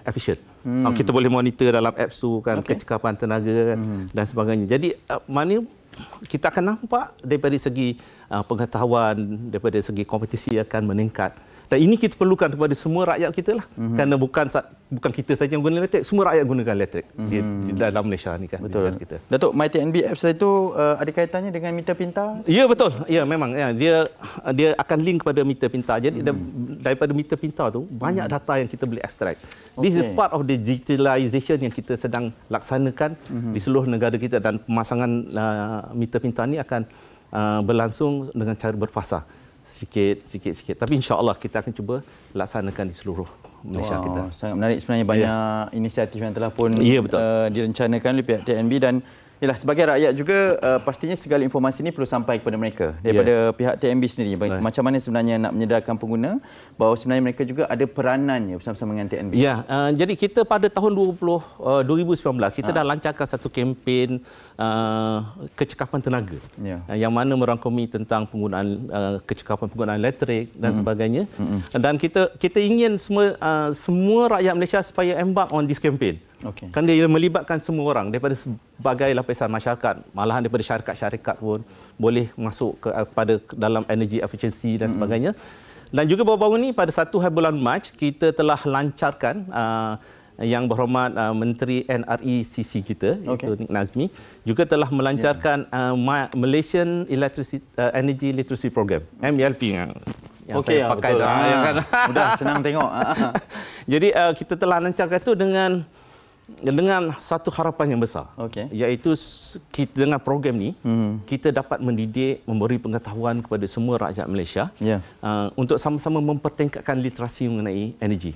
efisien. Kita boleh monitor dalam apps tu kan kecekapan tenaga kan, dan sebagainya. Jadi mana kita akan nampak daripada segi pengetahuan, daripada segi kompetisi akan meningkat. Dan ini kita perlukan kepada semua rakyat kita lah. Kerana bukan kita saja yang guna elektrik, semua rakyat gunakan elektrik di dalam Malaysia ni kan. Betul. Datuk, MyTNB Apps itu ada kaitannya dengan meter pintar? Ya, betul. Ya, memang. Ya. Dia akan link kepada meter pintar. Jadi daripada meter pintar tu banyak data yang kita boleh extract. This is part of the digitalization yang kita sedang laksanakan di seluruh negara kita, dan pemasangan meter pintar ni akan berlangsung dengan cara berfasa. Sikit. Tapi insya-Allah kita akan cuba laksanakan di seluruh Malaysia kita. Sangat menarik sebenarnya, banyak inisiatif yang telah pun direncanakan oleh pihak TNB, dan sebagai rakyat juga pastinya segala informasi ini perlu sampai kepada mereka daripada pihak TNB sendiri. Macam mana sebenarnya nak menyedarkan pengguna bahawa sebenarnya mereka juga ada peranannya bersama-sama dengan TNB. Jadi kita pada tahun 2019 kita dah lancarkan satu kempen kecekapan tenaga yang mana merangkumi tentang penggunaan kecekapan penggunaan elektrik dan sebagainya. Dan kita ingin semua rakyat Malaysia supaya embark on this campaign. Kan dia melibatkan semua orang daripada sebagai lapisan masyarakat, malahan daripada syarikat-syarikat pun boleh masuk kepada dalam energy efficiency dan sebagainya. Dan juga baru-baru ni pada 1 bulan Mac kita telah lancarkan yang berhormat Menteri NRECC kita, iaitu Nik Nazmi, juga telah melancarkan Malaysian Energy Literacy Program, MLP yang saya pakai mudah senang tengok. Jadi kita telah lancarkan itu dengan satu harapan yang besar, iaitu dengan program ni kita dapat mendidik, memberi pengetahuan kepada semua rakyat Malaysia untuk sama-sama mempertingkatkan literasi mengenai energi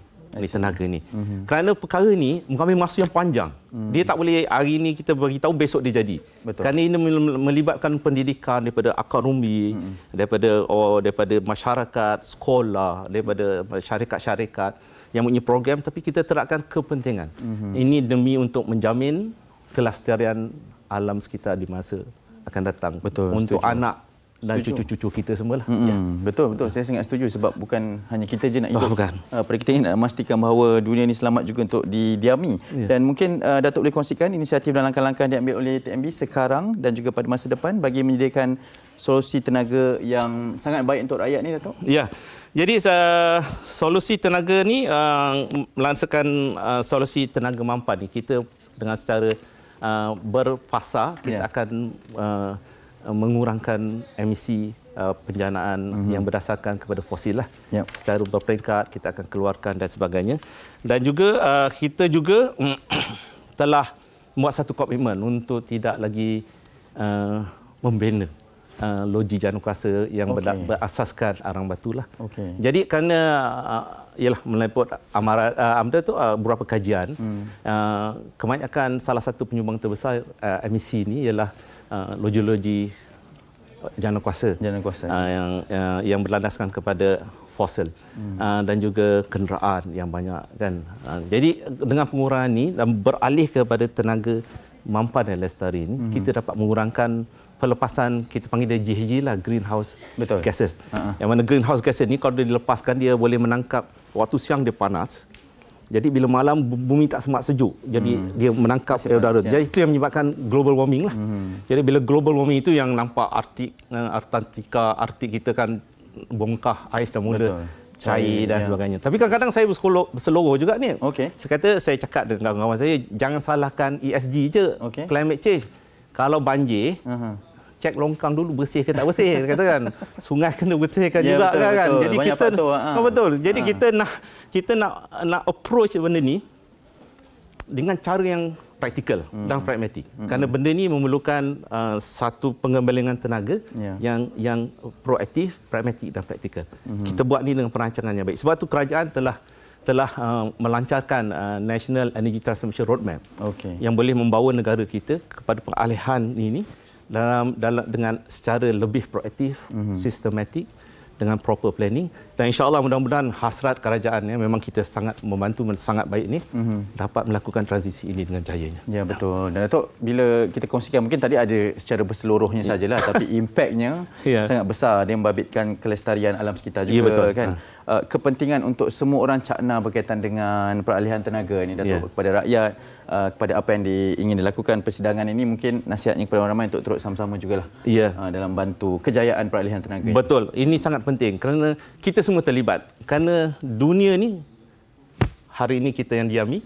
tenaga ni. Kerana perkara ni mengambil masa yang panjang. Dia tak boleh hari ni kita beritahu besok dia jadi. Kerana ini melibatkan pendidikan daripada akar rumbi, daripada masyarakat, sekolah, daripada syarikat-syarikat yang punya program, tapi kita terapkan kepentingan. Ini demi untuk menjamin kelestarian alam sekitar di masa akan datang. Untuk anak dan cucu-cucu kita semualah. Betul. Saya sangat setuju, sebab bukan hanya kita je nak hidup. Kita ingin nak memastikan bahawa dunia ini selamat juga untuk didiami. Dan mungkin Datuk boleh kongsikan inisiatif dan langkah-langkah yang diambil oleh TNB sekarang dan juga pada masa depan bagi menyediakan solusi tenaga yang sangat baik untuk rakyat ni, Datuk? Jadi solusi tenaga ni melancarkan solusi tenaga mampan ni kita dengan secara berfasa kita akan mengurangkan emisi penjanaan yang berdasarkan kepada fosil lah. Secara berperingkat kita akan keluarkan dan sebagainya. Dan juga kita juga telah buat satu komitmen untuk tidak lagi membina loji janukuasa yang berasaskan arang batu lah. Jadi kerana meliput amarat beberapa kajian, kebanyakan salah satu penyumbang terbesar emisi ini ialah loji-loji jana kuasa yang berlandaskan kepada fosil dan juga kenderaan yang banyak kan. Jadi dengan pengurangan ini dan beralih kepada tenaga mampan dan lestari ini, kita dapat mengurangkan pelepasan, kita panggil dia GHG lah, greenhouse gases. Yang mana greenhouse gases ni kalau dia dilepaskan, dia boleh menangkap waktu siang dia panas. Jadi bila malam bumi tak semak sejuk. Jadi dia menangkap air udara. Jadi itu yang menyebabkan global warming lah. Jadi bila global warming itu yang nampak Antartika, Arktik kita kan bongkah ais dah mula cair dan sebagainya. Tapi kadang-kadang saya berseluruh juga ni. Saya cakap dengan kawan-kawan saya, jangan salahkan ESG je, climate change. Kalau banjir, cek longkang dulu bersih ke tak bersih, katakan. Sungai kena bersihkan juga kan. Jadi kita betul. Jadi kita nak approach benda ni dengan cara yang praktikal dan pragmatik. Kerana benda ni memerlukan satu pengembangan tenaga yang proaktif, pragmatik dan praktikal. Kita buat ni dengan perancangan yang baik. Sebab tu kerajaan telah melancarkan National Energy Transformation Roadmap yang boleh membawa negara kita kepada pengalihan ini dengan secara lebih proaktif, sistematik, dengan proper planning, dan insya-Allah mudah-mudahan hasrat kerajaan memang kita sangat membantu, sangat baik ni dapat melakukan transisi ini dengan jayanya. Ya, betul. Dan Datuk, bila kita kongsikan, mungkin tadi ada secara berseluruhnya sajalah, tapi impaknya sangat besar. Dia membabitkan kelestarian alam sekitar juga, kan. Kepentingan untuk semua orang cakna berkaitan dengan peralihan tenaga ni, Datuk, kepada rakyat, kepada apa yang ingin dilakukan persidangan ini, mungkin nasihatnya kepada orang ramai untuk turut sama-sama jugalah dalam bantu kejayaan peralihan tenaga. Betul. Ini sangat penting kerana kita semua terlibat. Kerana dunia ni hari ini kita yang diami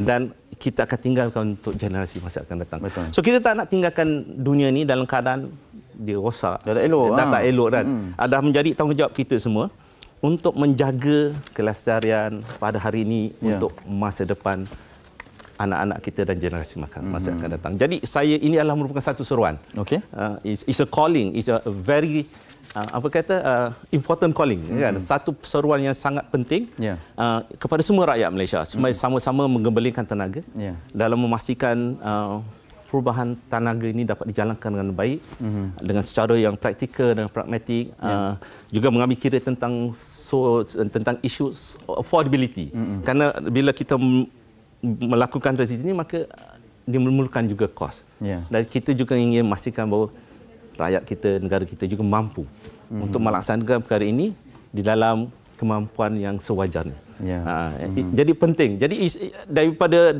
dan kita akan tinggalkan untuk generasi masa akan datang. Betul. So kita tak nak tinggalkan dunia ni dalam keadaan dia rosak. Dah tak elok kan. Ada menjadi tanggungjawab kita semua untuk menjaga kelestarian pada hari ini untuk masa depan anak-anak kita dan generasi masa akan datang. Jadi ini adalah merupakan satu seruan. It's a calling, it's a very important calling, kan? Satu seruan yang sangat penting kepada semua rakyat Malaysia, supaya sama-sama menggembalikan tenaga dalam memastikan perubahan tenaga ini dapat dijalankan dengan baik, dengan secara yang praktikal dan pragmatik, juga mengambil kira tentang isu affordability. Kerana bila kita melakukan transisi ini, maka dia memerlukan juga kos. Dan kita juga ingin memastikan bahawa rakyat kita, negara kita juga mampu untuk melaksanakan perkara ini di dalam kemampuan yang sewajarnya. Jadi penting. Jadi daripada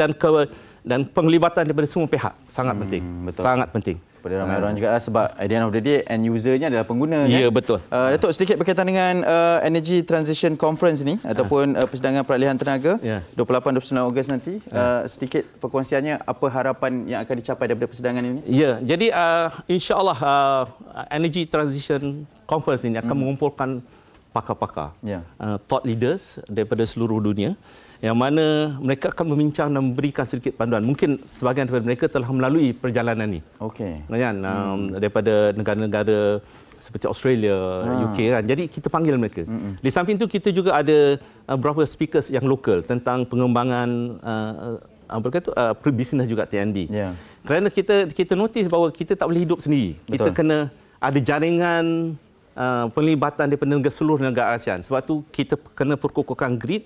dan penglibatan daripada semua pihak sangat penting. Sangat penting. Pada ramai orang juga, sebab at the end of the day end usernya adalah pengguna. Ya, betul. Datuk, sedikit berkaitan dengan Energy Transition Conference ni ataupun persidangan peralihan tenaga 28-29 Ogos nanti. Sedikit perkongsiannya, apa harapan yang akan dicapai daripada persidangan ini? Ya, jadi insya-Allah Energy Transition Conference ini akan mengumpulkan pakar-pakar, thought leaders daripada seluruh dunia, yang mana mereka akan membincang dan memberikan sedikit panduan. Mungkin sebahagian daripada mereka telah melalui perjalanan ini. Daripada negara-negara seperti Australia, UK kan. Jadi kita panggil mereka. Di samping itu kita juga ada beberapa speakers yang lokal tentang pengembangan bisnes juga TNB. Kerana kita notice bahawa kita tak boleh hidup sendiri. Kita kena ada jaringan penglibatan daripada seluruh negara ASEAN. Sebab tu kita kena perkukuhkan grid,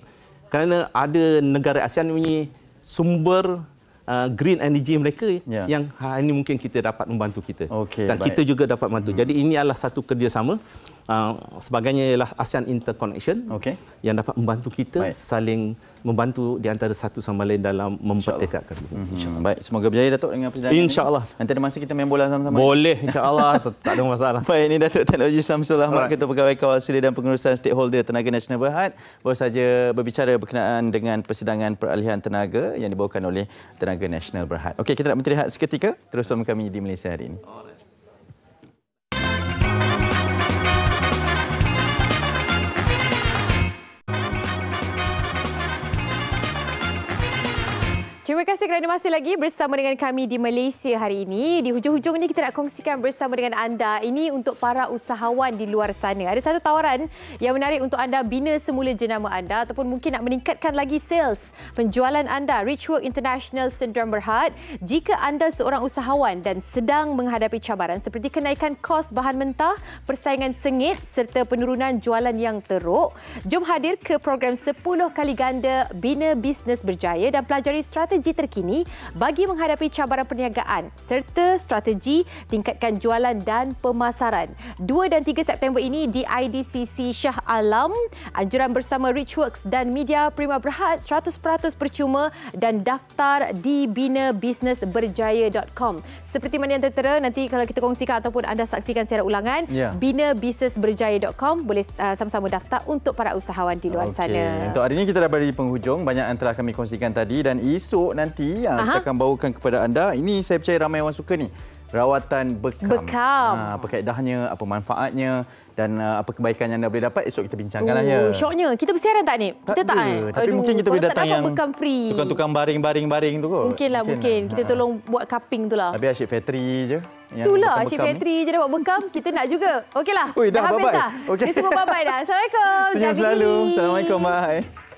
kerana ada negara ASEAN punya sumber green energy mereka yang ini mungkin kita dapat membantu kita. Dan kita juga dapat membantu. Jadi ini adalah satu kerjasama. Sebagainya ialah ASEAN Interconnection yang dapat membantu kita saling membantu di antara satu sama lain dalam mempertekadkan. Baik, semoga berjaya Datuk dengan persidangan ini. InsyaAllah. Nanti ada masa kita main bola sama-sama. Boleh, insyaAllah. Tak ada masalah. Baik, ini Datuk Tan Logi Syamsul Ahmad, Ketua Pegawai Kawal Selia dan Pengurusan Stakeholder Tenaga Nasional Berhad, baru saja berbicara berkenaan dengan persidangan peralihan tenaga yang dibawakan oleh Tenaga Nasional Berhad. Okey, kita nak berhenti seketika. Terus bersama kami di Malaysia Hari ini. Terima Terima kasih kerana masih lagi bersama dengan kami di Malaysia hari ini. Di hujung-hujung ini kita nak kongsikan bersama dengan anda. Ini untuk para usahawan di luar sana. Ada satu tawaran yang menarik untuk anda bina semula jenama anda ataupun mungkin nak meningkatkan lagi sales penjualan anda. Richwork International Sdn Bhd. Jika anda seorang usahawan dan sedang menghadapi cabaran seperti kenaikan kos bahan mentah, persaingan sengit serta penurunan jualan yang teruk, jom hadir ke program 10 kali ganda Bina Bisnes Berjaya dan pelajari strategi terkini bagi menghadapi cabaran perniagaan serta strategi tingkatkan jualan dan pemasaran. 2 dan 3 September ini di IDCC Shah Alam. Anjuran bersama Richworks dan Media Prima Berhad 100% percuma dan daftar di binabisnesberjaya.com. Seperti mana yang tertera nanti kalau kita kongsikan ataupun anda saksikan secara ulangan, binabisnesberjaya.com, boleh sama-sama daftar untuk para usahawan di luar sana. Untuk hari ini kita dah berada di penghujung. Banyak yang telah kami kongsikan tadi dan esok nanti kita akan bawakan kepada anda. Ini saya percaya ramai orang suka ni. Rawatan bekam. Apa kaedahnya, apa manfaatnya dan apa kebaikan yang anda boleh dapat, esok kita bincangkanlah ya. Syoknya. Kita bersiaran tak ni? Kita tak Tapi mungkin kita boleh datang yang bekam free. tukang baring-baring tu kot. Mungkin. Kita tolong buat cupping tu lah. Habis asyik factory je. Itulah asyik factory je dapat bekam. Kita nak juga. Okeylah. Dah habis bye-bye. dah. Ini semua bye-bye dah. Assalamualaikum. Senyum selalu. Assalamualaikum. Bye.